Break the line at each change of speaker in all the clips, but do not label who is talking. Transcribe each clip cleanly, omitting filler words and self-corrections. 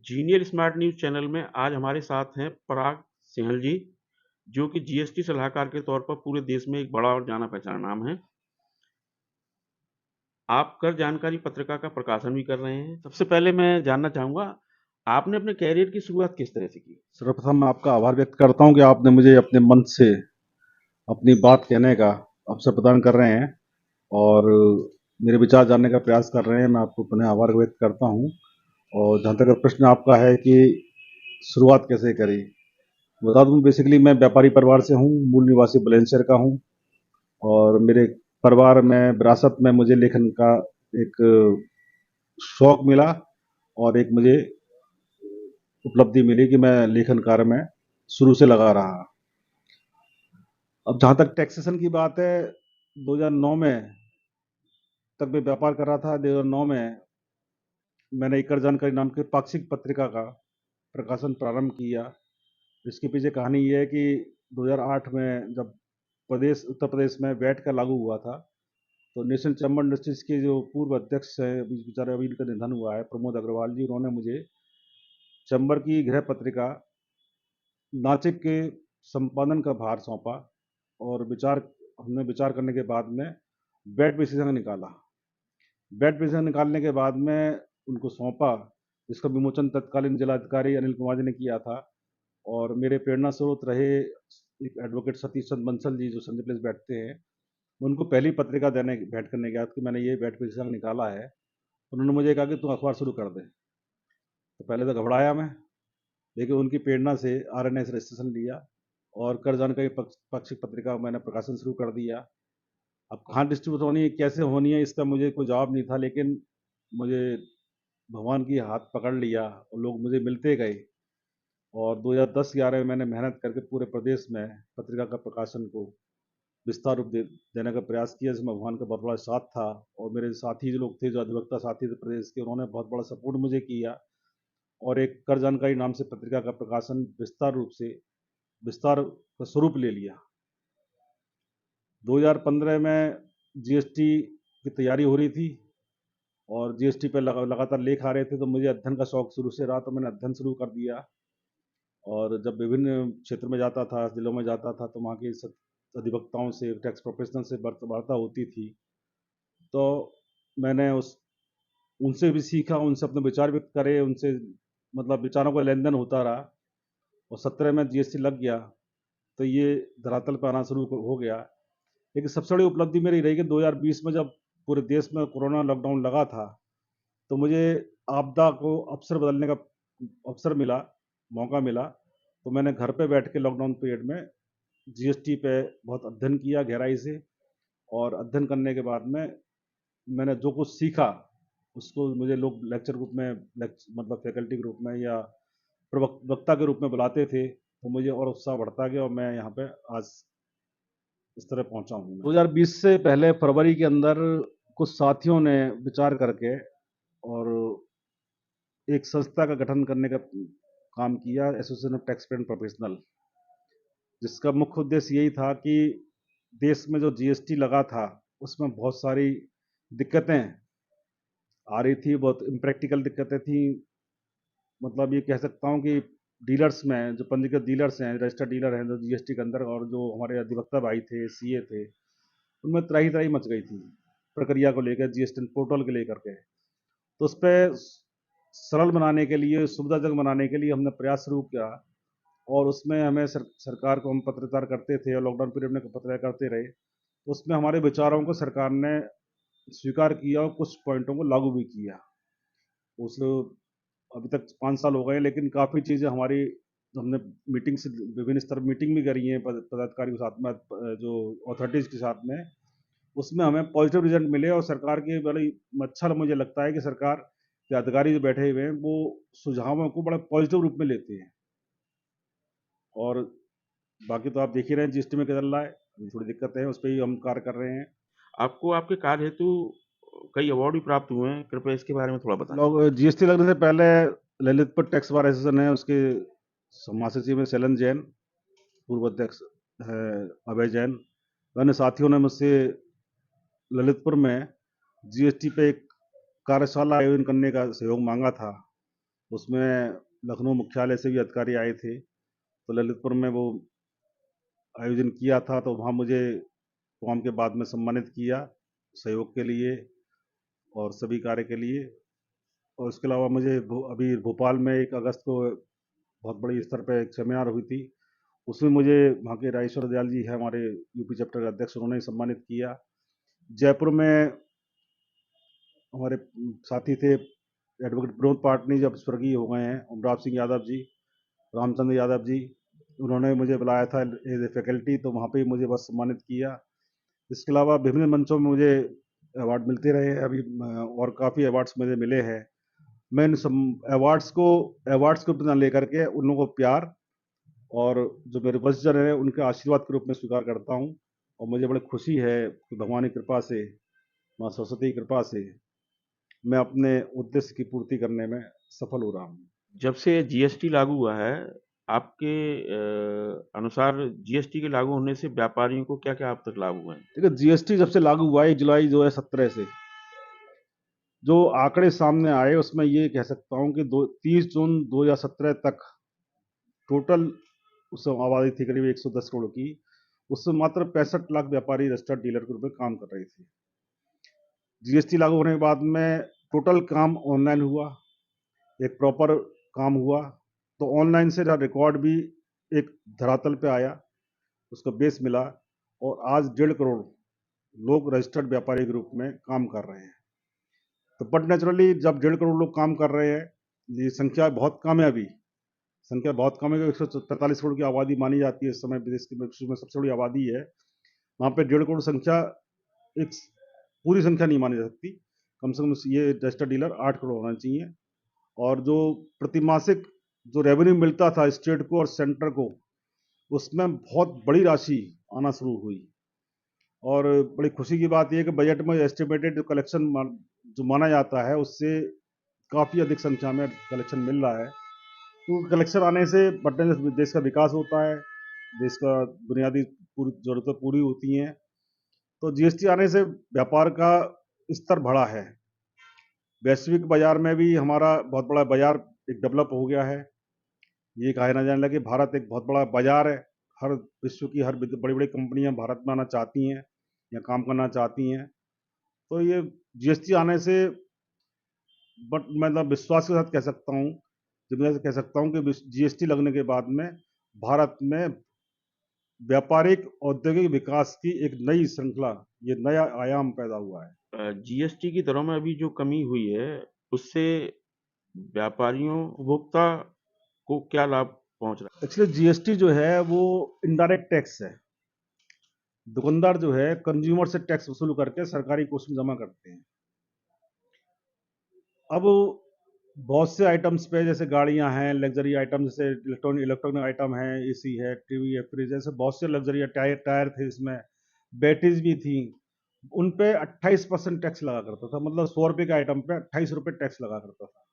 जीनियर smart news channel में आज हमारे साथ हैं पराग सिंहल जी, जो कि जीएसटी सलाहकार के तौर पर पूरे देश में एक बड़ा और जाना-पहचाना नाम है। आप कर जानकारी पत्रिका का प्रकाशन भी कर रहे हैं। सबसे पहले मैं जानना चाहूँगा, आपने अपने करियर की शुरुआत किस तरह से की?
सर्वप्रथम मैं आपका आभार व्यक्त करता हूं कि आपने मुझे अपने मन से अपनी बात कहने का अवसर प्रदान कर रहे हैं और मेरे विचार जानने का प्रयास कर रहे हैं। मैं आपको पुनः आभार व्यक्त करता हूं। और जहाँ तक प्रश्न आपका है कि शुरुआत कैसे करी, बता दूं, बेसिकली मैं व्यापारी परिवार से हूं, मूल निवासी बुलंदशहर का हूं। और मेरे परिवार में विरासत में मुझे लेखन का एक शौक मिला और एक मुझे उपलब्धि मिली कि मैं लेखन कार्य में शुरू से लगा रहा। अब जहाँ तक टैक्सेशन की बात है, 2009 में तक मैं व्यापार कर रहा था। 2009 में मैंने एक कर जानकारी नाम की पाक्षिक पत्रिका का प्रकाशन प्रारंभ किया। इसके पीछे कहानी ये है कि 2008 में जब उत्तर प्रदेश में वैट का लागू हुआ था, तो नेशनल चैम्बर इंडस्ट्रीज के जो पूर्व अध्यक्ष है, बेचारे अभी इनका निधन हुआ है, प्रमोद अग्रवाल जी, उन्होंने मुझे चैम्बर की गृह पत्रिका नाचिक के संपादन का भार सौंपा। और हमने विचार करने के बाद में बैट डिसीजन निकाला। बैट डिसीजन निकालने के बाद में उनको सौंपा, जिसका विमोचन तत्कालीन जिलाधिकारी अनिल कुमार जी ने किया था। और मेरे प्रेरणा स्रोत रहे एक एडवोकेट सतीश चंद्र बंसल जी, जो संजय प्लेस बैठते हैं। उनको पहली पत्रिका देने भेंट करने गया कि मैंने ये बैट डिसीजन निकाला है। उन्होंने मुझे कहा कि तू अखबार शुरू कर दे। तो पहले तो घबराया मैं, लेकिन उनकी प्रेरणा से आरएनएस रजिस्ट्रेशन लिया और कर जानकारी पाक्षिक पत्रिका मैंने प्रकाशन शुरू कर दिया। अब कहाँ डिस्ट्रीब्यूट होनी है, कैसे होनी है, इसका मुझे कोई जवाब नहीं था, लेकिन मुझे भगवान की हाथ पकड़ लिया और लोग मुझे मिलते गए। और 2010-11 में मैंने मेहनत करके पूरे प्रदेश में पत्रिका का प्रकाशन को विस्तार रूप देने का प्रयास किया, जिसमें भगवान का बहुत बड़ा साथ था। और मेरे साथी जो लोग थे, जो अधिवक्ता साथी थे प्रदेश के, उन्होंने बहुत बड़ा सपोर्ट मुझे किया। और एक कर जानकारी नाम से पत्रिका का प्रकाशन विस्तार का स्वरूप ले लिया। 2015 में जीएसटी की तैयारी हो रही थी और जीएसटी पे लगातार लेख आ रहे थे, तो मुझे अध्ययन का शौक शुरू से रहा, तो मैंने अध्ययन शुरू कर दिया। और जब विभिन्न क्षेत्र में जाता था, जिलों में जाता था, तो वहाँ के अधिवक्ताओं से, टैक्स प्रोफेशनल से वार्ता होती थी। तो मैंने उनसे भी सीखा, उनसे अपने विचार व्यक्त करे, उनसे मतलब विचारों का लेन देन होता रहा। और 17 में जीएसटी लग गया, तो ये धरातल पर आना शुरू हो गया। लेकिन सबसे बड़ी उपलब्धि मेरी रही कि 2020 में जब पूरे देश में कोरोना लॉकडाउन लगा था, तो मुझे आपदा को अवसर बदलने का मौका मिला। तो मैंने घर पे बैठ के लॉकडाउन पीरियड में जीएसटी पे बहुत अध्ययन किया गहराई से। और अध्ययन करने के बाद में मैंने जो कुछ सीखा, उसको मुझे लोग लेक्चर ग्रुप में मतलब फैकल्टी के रूप में या प्रवक्ता के रूप में बुलाते थे, तो मुझे और उत्साह बढ़ता गया और मैं यहाँ पे आज इस तरह पहुंचा हूँ। 2020 से पहले फरवरी के अंदर कुछ साथियों ने विचार करके और एक संस्था का गठन करने का काम किया, association of tax payer professional, जिसका मुख्य उद्देश्य यही था कि देश में जो जीएसटी लगा था, उसमें बहुत सारी दिक्कतें आ रही थी, बहुत इम्प्रैक्टिकल दिक्कतें थी। मतलब ये कह सकता हूँ कि डीलर्स में, जो पंजीकृत डीलर्स हैं, रजिस्टर्ड डीलर हैं जो जीएसटी के अंदर, और जो हमारे अधिवक्ता भाई थे, सीए थे, उनमें त्राही त्राही मच गई थी प्रक्रिया को लेकर, जीएसटी पोर्टल को लेकर के। तो उस पर सरल बनाने के लिए, सुविधाजनक बनाने के लिए हमने प्रयास शुरू किया। और उसमें हमें सरकार को हम पत्रचार करते थे और लॉकडाउन पीरियड में पत्रचार करते रहे। तो उसमें हमारे विचारों को सरकार ने स्वीकार किया और कुछ पॉइंटों को लागू भी किया। उस अभी तक 5 साल हो गए, लेकिन काफ़ी चीज़ें हमारी, हमने मीटिंग से विभिन्न स्तर मीटिंग भी करी है पदाधिकारियों के साथ में, जो अथॉरिटीज़ के साथ में। उसमें हमें पॉजिटिव रिजल्ट मिले और सरकार की बड़ी अच्छा मुझे लगता है कि सरकार के अधिकारी जो बैठे हुए हैं, वो सुझावों को बड़ा पॉजिटिव रूप में लेते हैं। और बाकी तो आप देख ही रहे हैं जीएसटी में क्या चल रहा है, अभी थोड़ी दिक्कत है, उस पर ही हम कार्य कर रहे हैं।
आपको आपके कार्य हेतु कई अवार्ड भी प्राप्त हुए हैं, कृपया इसके बारे में थोड़ा बताएँ?
लोग जीएसटी लगने से पहले ललितपुर टैक्स बार एसोसिएशन है, उसके महासचिव में शैलन जैन, पूर्व अध्यक्ष है अभय जैन। मैंने साथियों ने मुझसे ललितपुर में जीएसटी पे एक कार्यशाला आयोजन करने का सहयोग मांगा था। उसमें लखनऊ मुख्यालय से भी अधिकारी आए थे, तो ललितपुर में वो आयोजन किया था, तो वहाँ मुझे प्रोग्राम के बाद में सम्मानित किया सहयोग के लिए और सभी कार्य के लिए। और उसके अलावा मुझे अभी भोपाल में 1 अगस्त को बहुत बड़ी स्तर पे एक सेमिनार हुई थी, उसमें मुझे वहाँ के राजेश्वर दयाल जी हैं हमारे यूपी चैप्टर के अध्यक्ष, उन्होंने सम्मानित किया। जयपुर में हमारे साथी थे एडवोकेट प्रमोद पाटनी, जब स्वर्गीय हो गए हैं, उमराव सिंह यादव जी, रामचंद्र यादव जी, उन्होंने मुझे बुलाया था एज ए फैकल्टी, तो वहाँ पे मुझे बस सम्मानित किया। इसके अलावा विभिन्न मंचों में मुझे अवार्ड मिलते रहे हैं अभी, और काफ़ी अवार्ड्स मुझे मिले हैं। मैं इन अवार्ड्स को बिना लेकर के उन लोगों को प्यार और जो मेरे वंशजन हैं उनके आशीर्वाद के रूप में स्वीकार करता हूँ, और मुझे बड़ी खुशी है कि भगवान की कृपा से, माँ सरस्वती की कृपा से मैं अपने उद्देश्य की पूर्ति करने में सफल हो रहा हूँ।
जब से जीएसटी लागू हुआ है, आपके अनुसार जीएसटी के लागू होने से व्यापारियों को क्या-क्या अब तक लाभ हुए हैं?
देखिए, जीएसटी जब से लागू हुआ है 1 जुलाई 2017 से, जो आंकड़े सामने आए उसमें ये कह सकता हूँ कि 30 जून 2017 तक टोटल उस आबादी थी करीब 110 करोड़ की, उसमें मात्र 65 लाख व्यापारी रजिस्टर्ड डीलर के रूप में काम कर रहे थे। जीएसटी लागू होने के बाद में टोटल काम ऑनलाइन हुआ, एक प्रॉपर काम हुआ, तो ऑनलाइन से रिकॉर्ड भी एक धरातल पे आया, उसका बेस मिला, और आज 1.5 करोड़ लोग रजिस्टर्ड व्यापारी के रूप में काम कर रहे हैं। तो बट नेचुरली जब 1.5 करोड़ लोग काम कर रहे हैं, ये संख्या बहुत कम है अभी, संख्या बहुत कम है, 143 करोड़ की आबादी मानी जाती है इस समय, देश की विश्व में सबसे बड़ी आबादी है। वहाँ पे 1.5 करोड़ संख्या एक पूरी संख्या नहीं मानी जा सकती, कम से कम ये रजिस्टर्ड डीलर 8 करोड़ होना चाहिए। और जो प्रतिमासिक जो रेवेन्यू मिलता था स्टेट को और सेंटर को, उसमें बहुत बड़ी राशि आना शुरू हुई। और बड़ी खुशी की बात यह है कि बजट में एस्टिमेटेड जो कलेक्शन जो माना जाता है, उससे काफ़ी अधिक संख्या में कलेक्शन मिल रहा है। तो कलेक्शन आने से बढ़ने से देश का विकास होता है, देश का बुनियादी पूरी ज़रूरतें पूरी होती हैं। तो जीएसटी आने से व्यापार का स्तर बढ़ा है। वैश्विक बाजार में भी हमारा बहुत बड़ा बाजार एक डेवलप हो गया है। ये कहा ना जाने लगे, भारत एक बहुत बड़ा बाजार है। हर विश्व की हर बड़ी-बड़ी कंपनियां भारत में आना चाहती हैं या काम करना चाहती हैं। तो ये जीएसटी आने से बट मतलब विश्वास के साथ कह सकता हूँ, जिम्मेदारी से कह सकता हूँ कि जीएसटी लगने के बाद में भारत में व्यापारिक औद्योगिक विकास की एक नई श्रृंखला, ये नया आयाम पैदा हुआ है।
जीएसटी की दरों में अभी जो कमी हुई है, उससे व्यापारियों, उपभोक्ता को क्या लाभ पहुँच रहा है?
एक्चुअली जीएसटी जो है वो इनडायरेक्ट टैक्स है। दुकानदार जो है कंज्यूमर से टैक्स वसूल करके सरकारी कोष में जमा करते हैं। अब बहुत से आइटम्स पे, जैसे गाड़ियां हैं, लग्जरी आइटम, जैसे इलेक्ट्रॉनिक आइटम है, एसी है, टीवी है, फ्रिज है, ऐसे बहुत से लग्जरी टायर थे, इसमें बैटरीज भी थी, उन पे 28% टैक्स लगा करता था। मतलब 100 रुपये के आइटम पे 28 रुपये टैक्स लगा करता था।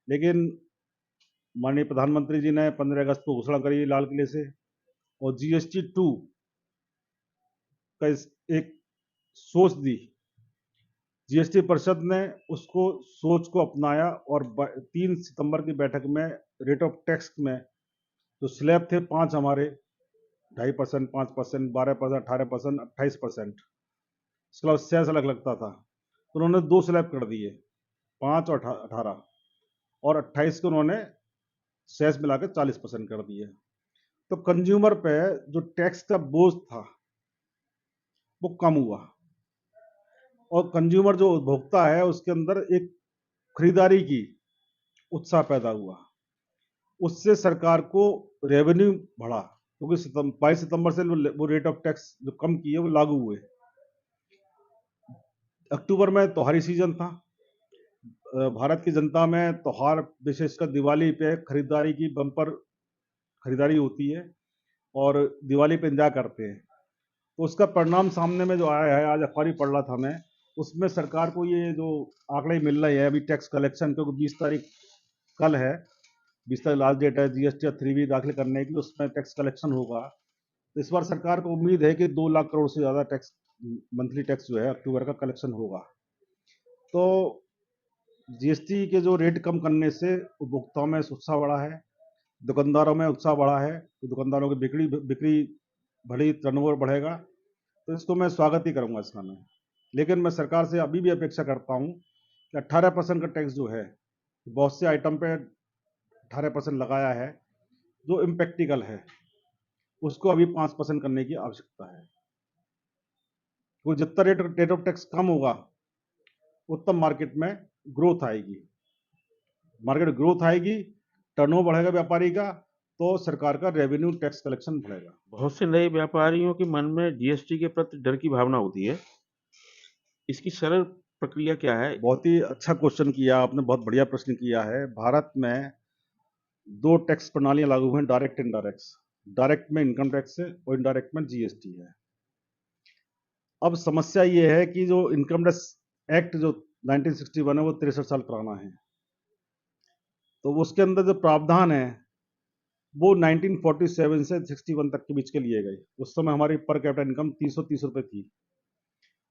लेकिन माननीय प्रधानमंत्री जी ने 15 अगस्त को घोषणा करी लाल किले से, और GST 2 का एक सोच दी। जीएसटी परिषद ने उसको सोच को अपनाया, और 3 सितंबर की बैठक में रेट ऑफ टैक्स में जो स्लैब थे 5 हमारे, 2.5%, 5%, 12%, 18%, 28%, इसके अलावा सेस अलग लगता था, तो उन्होंने 2 स्लैब कर दिए, 5 और 18, और 28 को उन्होंने सेस मिला के 40% कर दिए। तो कंज्यूमर पे जो टैक्स का बोझ था वो कम हुआ, और कंज्यूमर जो उपभोक्ता है उसके अंदर एक खरीदारी की उत्साह पैदा हुआ। उससे सरकार को रेवेन्यू बढ़ा, क्योंकि 22 सितंबर से वो रेट ऑफ टैक्स जो कम किए वो लागू हुए। अक्टूबर में त्योहारी सीजन था, भारत की जनता में त्योहार, विशेषकर दिवाली पे खरीदारी की बम्पर खरीदारी होती है, और दिवाली पे इंतजार करते हैं। तो उसका परिणाम सामने में जो आया है, आज अखबारी पढ़ रहा था मैं, उसमें सरकार को ये जो आंकड़े मिल रहे हैं अभी टैक्स कलेक्शन, क्योंकि 20 तारीख कल है, 20 तारीख लास्ट डेट है जीएसटी या 3B दाखिल करने की, उसमें टैक्स कलेक्शन होगा। तो इस बार सरकार को उम्मीद है कि 2 लाख करोड़ से ज़्यादा टैक्स, मंथली टैक्स जो है अक्टूबर का कलेक्शन होगा। तो जीएसटी के जो रेट कम करने से उपभोक्ताओं में उत्साह बढ़ा है, दुकानदारों में उत्साह बढ़ा है, तो दुकानदारों की बिक्री बिक्री बढ़ी, टर्नओवर बढ़ेगा, तो इसको मैं स्वागत ही करूंगा इसका मैं। लेकिन मैं सरकार से अभी भी अपेक्षा करता हूं कि 18% का टैक्स जो है, बहुत से आइटम पे 18% लगाया है, जो इम्प्रैक्टिकल है, उसको अभी 5% करने की आवश्यकता है। तो जितना रेट ऑफ टैक्स कम होगा, उतना मार्केट में ग्रोथ आएगी, मार्केट ग्रोथ आएगी, टर्नओवर बढ़ेगा व्यापारी का, तो सरकार का रेवेन्यू टैक्स कलेक्शन बढ़ेगा।
बहुत से नए व्यापारियों के मन में जीएसटी के प्रति डर की भावना होती है। इसकी सरल प्रक्रिया क्या है?
बहुत ही अच्छा क्वेश्चन किया आपने, बहुत बढ़िया प्रश्न किया है। भारत में दो टैक्स प्रणालियां लागू हैं, डायरेक्ट इनडायरेक्ट। डायरेक्ट में इनकम टैक्स है और इनडायरेक्ट में जीएसटी है। अब समस्या ये है कि जो इनकम टैक्स एक्ट जो 1961 है, वो 63 साल पुराना है, तो उसके अंदर जो प्रावधान है वो 1947 से 61 तक के बीच के लिए गए। उस समय हमारी पर कैपिटा इनकम 330 रुपए थी,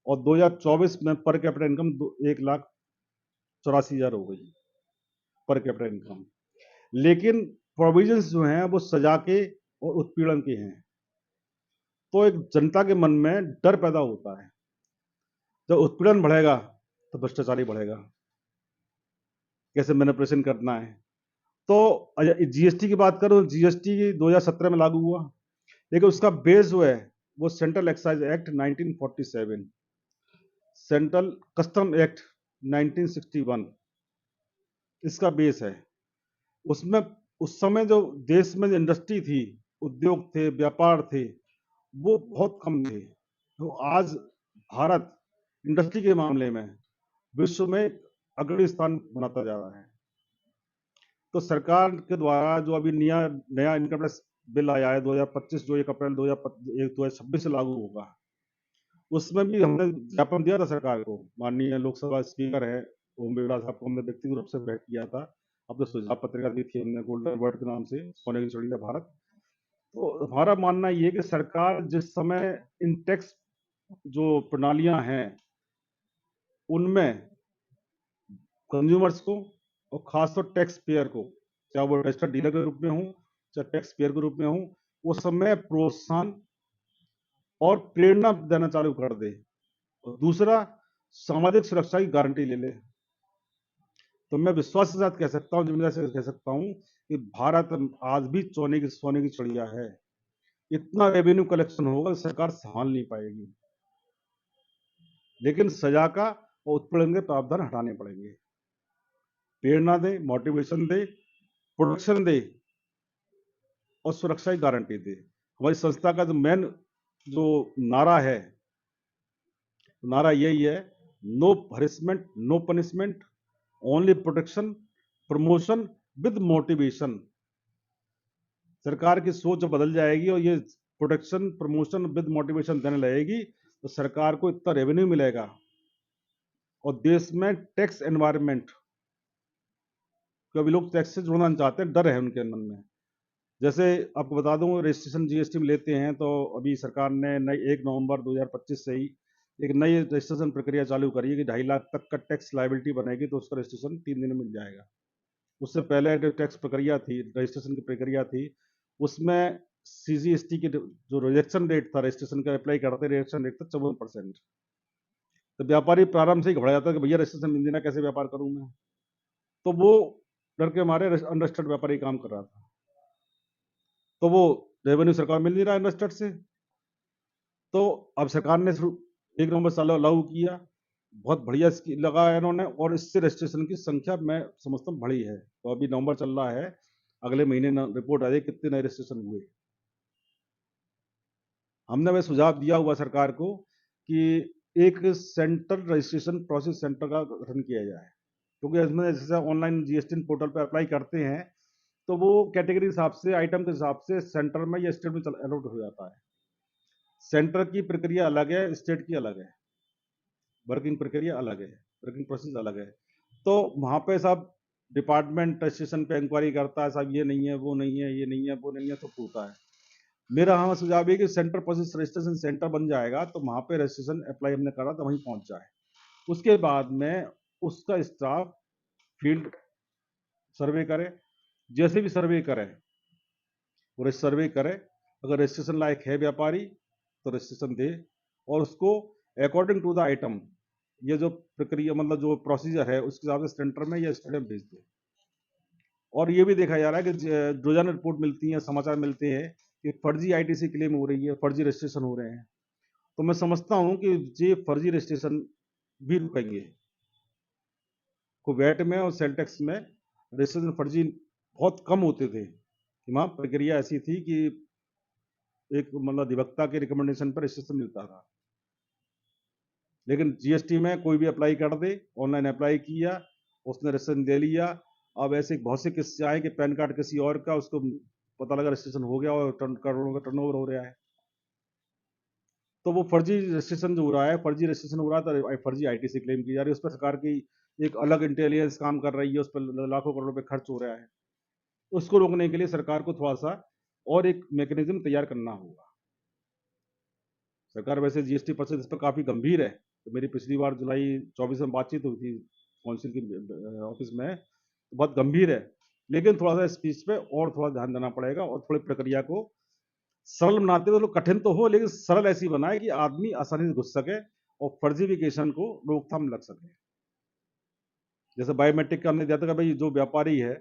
और 2024 में पर कैपिटा इनकम 1,84,000 हो गई पर कैपिटा इनकम। लेकिन प्रोविजंस जो हैं वो सजा के और उत्पीड़न के हैं, तो एक जनता के मन में डर पैदा होता है। जब उत्पीड़न बढ़ेगा तो भ्रष्टाचारी बढ़ेगा, कैसे मैनिपुलेशन करना है। तो जीएसटी की बात करूं, जीएसटी 2017 में लागू हुआ, लेकिन उसका बेस जो है वो central excise act 1947, central custom act 1961, इसका बेस है। उसमें उस समय जो देश में जो इंडस्ट्री थी, उद्योग थे, व्यापार थे, वो बहुत कम थे। तो आज भारत इंडस्ट्री के मामले में विश्व में अग्रणी स्थान बनाता जा रहा है। तो सरकार के द्वारा जो अभी नया नया इनकम टैक्स बिल आया है 2025, जो 1 अप्रैल 2026 से लागू होगा, उसमें भी हमने ज्ञापन दिया था सरकार को। माननीय लोकसभा स्पीकर है ओम बिरला साहब को हमने व्यक्तिगत रूप से भेंट किया था। अब तो सुझाव पत्रिका दी थी हमने गोल्डन वर्ड के नाम से, सोने की चिड़िया भारत। तो हमारा मानना ये है कि सरकार जिस समय इन टैक्स जो प्रणालियां हैं उनमें कंज्यूमर्स को और खासतौर टैक्स पेयर को, चाहे वो रजिस्टर्ड डीलर के रूप में हो चाहे टैक्स पेयर के रूप में हो, वो समय प्रोत्साहन और प्रेरणा देना चालू कर दे। और दूसरा, सामाजिक सुरक्षा की गारंटी ले ले। तो मैं विश्वास के साथ कह सकता हूँ, जिम्मेदारी से कह सकता हूँ कि भारत आज भी सोने की चिड़िया है। इतना रेवेन्यू कलेक्शन होगा सरकार संभाल नहीं पाएगी, लेकिन सजा का और उत्पीड़न के प्रावधान हटाने पड़ेंगे। प्रेरणा दे, मोटिवेशन दे, प्रोटेक्शन दे और सुरक्षा की गारंटी दे। हमारी संस्था का जो मेन जो नारा है, नारा यही है, no harassment, no punishment, only protection, promotion with motivation. सरकार की सोच बदल जाएगी और ये प्रोटेक्शन, प्रमोशन विद मोटिवेशन देने लगेगी, तो सरकार को इतना रेवेन्यू मिलेगा और देश में टैक्स एनवायरनमेंट, अभी लोग टैक्स से जुड़ना नहीं चाहते, डर है उनके मन में। जैसे आपको बता दूं, रजिस्ट्रेशन जीएसटी में लेते हैं तो अभी सरकार ने नई 1 नवंबर 2025 से ही एक नई रजिस्ट्रेशन प्रक्रिया चालू करी है कि 2.5 लाख तक का टैक्स लायबिलिटी बनेगी तो उसका रजिस्ट्रेशन 3 दिन में मिल जाएगा। उससे पहले जो टैक्स प्रक्रिया थी, रजिस्ट्रेशन की प्रक्रिया थी, उसमें सीजीएसटी की जो रिजेक्शन रेट था, रजिस्ट्रेशन का अप्लाई करते रिजेक्शन रेट था 54%। तो व्यापारी प्रारंभ से ही घबरा जाता है कि भैया रजिस्ट्रेशन मिल देना, कैसे व्यापार करूं मैं। तो वो डर के मारे अनरजिस्टर्ड व्यापारी काम कर रहा था, तो वो रेवेन्यू सरकार मिल नहीं रहा इन्वेस्टर से। तो अब सरकार ने 1 नवंबर से लागू किया, बहुत बढ़िया लगा है इन्होंने, और इससे रजिस्ट्रेशन की संख्या मैं समझता हूँ बढ़ी है। तो अभी नवंबर चल रहा है, अगले महीने रिपोर्ट आ जाएगी कितने नए रजिस्ट्रेशन हुए। हमने वह सुझाव दिया हुआ सरकार को कि एक सेंट्रल रजिस्ट्रेशन प्रोसेस सेंटर का गठन किया जाए, क्योंकि इसमें जैसे ऑनलाइन जीएसटी पोर्टल पर अप्लाई करते हैं तो वो कैटेगरी के हिसाब से, आइटम के हिसाब से सेंटर में या स्टेट में अलॉट हो जाता है। सेंटर की प्रक्रिया अलग है, स्टेट की अलग है, वर्किंग प्रक्रिया अलग है, वर्किंग प्रोसेस अलग है। तो वहां पे सब डिपार्टमेंट रजिस्ट्रेशन पे इंक्वायरी करता है, साहब ये नहीं है, वो नहीं है, ये नहीं है, वो नहीं है, तो पूछता है। मेरा हाँ सुझाव है कि सेंटर प्रोसेस रजिस्ट्रेशन सेंटर बन जाएगा तो वहां पे रजिस्ट्रेशन अप्लाई हमने करा तो वहीं पहुंच जाए। उसके बाद में उसका स्टाफ फील्ड सर्वे करे, जैसे भी सर्वे करे, पूरे सर्वे करे, अगर रजिस्ट्रेशन लायक है व्यापारी तो रजिस्ट्रेशन दे, और उसको अकॉर्डिंग टू द आइटम, ये जो प्रक्रिया मतलब जो प्रोसीजर है उसके हिसाब से सेंटर में या स्टेडियम भेज दे। और ये भी देखा जा रहा है कि रोजाना रिपोर्ट मिलती है, समाचार मिलते हैं कि फर्जी आईटीसी क्लेम हो रही है, फर्जी रजिस्ट्रेशन हो रहे हैं। तो मैं समझता हूं कि ये फर्जी रजिस्ट्रेशन भी रुकेंगे। को वैट में और सेल टैक्स में रजिस्ट्रेशन फर्जी बहुत कम होते थे, कि वहाँ प्रक्रिया ऐसी थी कि एक मतलब अधिवक्ता के रिकमेंडेशन पर रजिस्ट्रेशन मिलता था। लेकिन जीएसटी में कोई भी अप्लाई कर दे, ऑनलाइन अप्लाई किया, उसने रजिस्ट्रेशन ले लिया। अब ऐसे बहुत से किस्से आए कि पैन कार्ड किसी और का, उसको पता लगा रजिस्ट्रेशन हो गया और करोड़ों का टर्नओवर हो रहा है। तो वो फर्जी रजिस्ट्रेशन जो हो रहा है, फर्जी रजिस्ट्रेशन हो रहा है तो फर्जी आईटीसी क्लेम की जा रही है। उस पर सरकार की एक अलग इंटेलिजेंस काम कर रही है, उस पर लाखों करोड़ रुपए खर्च हो रहा है। उसको रोकने के लिए सरकार को थोड़ा सा और एक मैकेनिज्म तैयार करना होगा। सरकार वैसे जीएसटी परिषद इस पर काफी गंभीर है। तो मेरी पिछली बार जुलाई 24 में बातचीत हुई थी काउंसिल की ऑफिस में, तो बहुत गंभीर है। लेकिन थोड़ा सा इस चीज पे और थोड़ा ध्यान देना पड़ेगा, और थोड़ी प्रक्रिया को सरल बनाते हुए, कठिन तो हो लेकिन सरल ऐसी बनाए कि आदमी आसानी से घुस सके और फर्जीफिकेशन को रोकथाम लग सके। जैसे बायोमेट्रिक का हमने दिया था कि भाई जो व्यापारी है,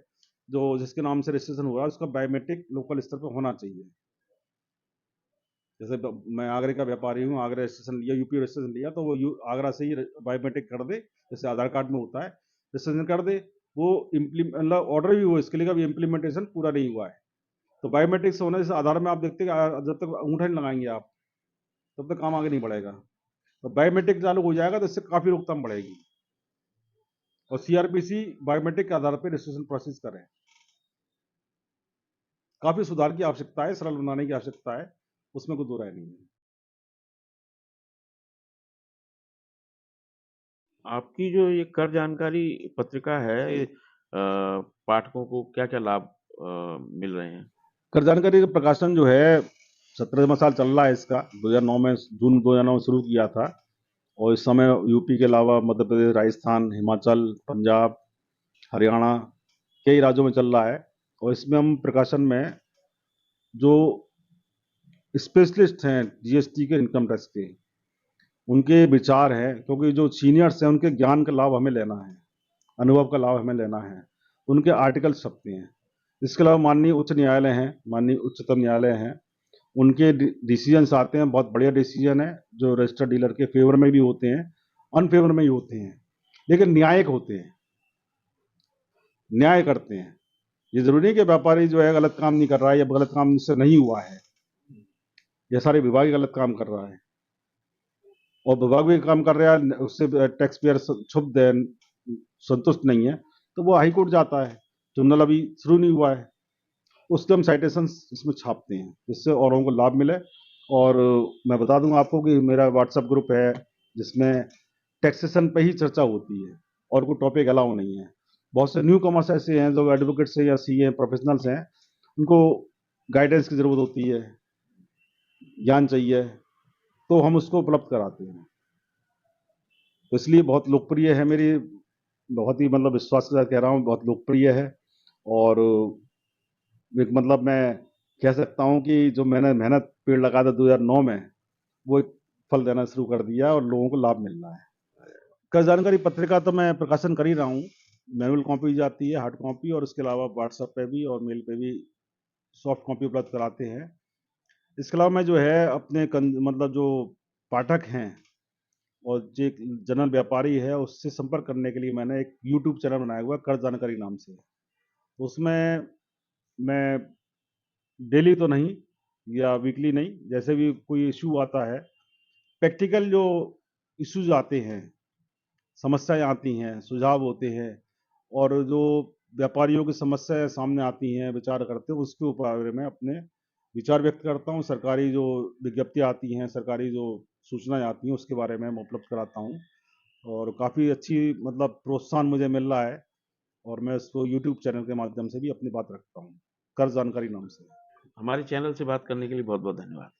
जो जिसके नाम से रजिस्ट्रेशन हुआ है, उसका बायोमेट्रिक लोकल स्तर पर होना चाहिए। जैसे मैं आगरे का व्यापारी हूँ, आगरा रजिस्ट्रेशन लिया, यूपी रजिस्ट्रेशन लिया, तो वो आगरा से ही बायोमेट्रिक कर दे, जैसे आधार कार्ड में होता है, रजिस्ट्रेशन कर दे। वो मतलब ऑर्डर भी हुआ इसके लिए, अभी इम्प्लीमेंटेशन पूरा नहीं हुआ है। तो बायोमेट्रिक से होने से आधार में आप देखते हैं जब तक अंगूठा नहीं लगाएंगे आप, तब तक काम आगे नहीं बढ़ेगा। तो बायोमेट्रिक चालू हो जाएगा तो इससे काफी रोकथाम बढ़ेगी। और सीआरपीसी बायोमेट्रिक के आधार पर रजिस्ट्रेशन प्रोसेस करें। काफी सुधार की आवश्यकता है, सरल बनाने की आवश्यकता है, उसमें कोई दो राय नहीं है।
आपकी जो ये कर जानकारी पत्रिका है, पाठकों को क्या-क्या लाभ मिल रहे हैं?
कर जानकारी का प्रकाशन जो है 17वां साल चल रहा है इसका। 2009 में, जून 2009 में शुरू किया था, और इस समय यूपी के अलावा मध्य प्रदेश, राजस्थान, हिमाचल, पंजाब, हरियाणा, कई राज्यों में चल रहा है। और इसमें हम प्रकाशन में जो स्पेशलिस्ट हैं जीएसटी के, इनकम टैक्स के, उनके विचार हैं, क्योंकि जो सीनियर्स हैं उनके ज्ञान का लाभ हमें लेना है, अनुभव का लाभ हमें लेना है, उनके आर्टिकल छपते हैं। इसके अलावा माननीय उच्च न्यायालय हैं, माननीय उच्चतम न्यायालय हैं, उनके डिसीजंस आते हैं, बहुत बढ़िया डिसीजन है, जो रजिस्टर्ड डीलर के फेवर में भी होते हैं, अनफेवर में भी होते हैं, लेकिन न्यायिक होते हैं, न्याय करते हैं। ये जरूरी नहीं कि व्यापारी जो है गलत काम नहीं कर रहा है, या गलत काम इससे नहीं हुआ है। यह सारे विभाग गलत काम कर रहा है, और विभाग भी काम कर रहा है, उससे टैक्स पेयर क्षुब्ध है, संतुष्ट नहीं है, तो वो हाई कोर्ट जाता है। ट्रिब्यूनल अभी शुरू नहीं हुआ है, उसके हम साइटेशन इसमें छापते हैं, जिससे औरों को लाभ मिले। और मैं बता दूंगा आपको कि मेरा व्हाट्सएप ग्रुप है, जिसमें टैक्सेशन पे ही चर्चा होती है, और कोई टॉपिक अलाउ नहीं है। बहुत से न्यू कमर्स ऐसे हैं जो एडवोकेट से या सीए प्रोफेशनल्स हैं, उनको गाइडेंस की जरूरत होती है, ज्ञान चाहिए, तो हम उसको उपलब्ध कराते हैं। तो इसलिए बहुत लोकप्रिय है मेरी, बहुत ही मतलब विश्वास के साथ कह रहा हूँ, बहुत लोकप्रिय है। और एक मतलब मैं कह सकता हूँ कि जो मैंने मेहनत पेड़ लगाया था 2009 में, वो एक फल देना शुरू कर दिया और लोगों को लाभ मिल रहा है। कर जानकारी पत्रिका तो मैं प्रकाशन कर ही रहा हूँ, मैनुअल कॉपी जाती है, हार्ड कॉपी, और उसके अलावा व्हाट्सएप पे भी और मेल पे भी सॉफ्ट कॉपी उपलब्ध कराते हैं। इसके अलावा मैं जो है अपने मतलब जो पाठक हैं और जो जनरल व्यापारी है, उससे संपर्क करने के लिए मैंने एक यूट्यूब चैनल बनाया हुआ है, कर जानकारी नाम से। उसमें मैं डेली तो नहीं या वीकली नहीं, जैसे भी कोई इशू आता है, प्रैक्टिकल जो इश्यूज आते हैं, समस्याएं आती हैं, सुझाव होते हैं, और जो व्यापारियों की समस्याएं सामने आती हैं, विचार करते हैं, उसके ऊपर मैं अपने विचार व्यक्त करता हूँ। सरकारी जो विज्ञप्तियाँ आती हैं, सरकारी जो सूचनाएं आती हैं, उसके बारे में मैं उपलब्ध कराता हूँ, और काफ़ी अच्छी मतलब प्रोत्साहन मुझे मिल रहा है, और मैं इसको यूट्यूब चैनल के माध्यम से भी अपनी बात रखता हूँ, कर जानकारी नाम से।
हमारे चैनल से बात करने के लिए बहुत-बहुत धन्यवाद।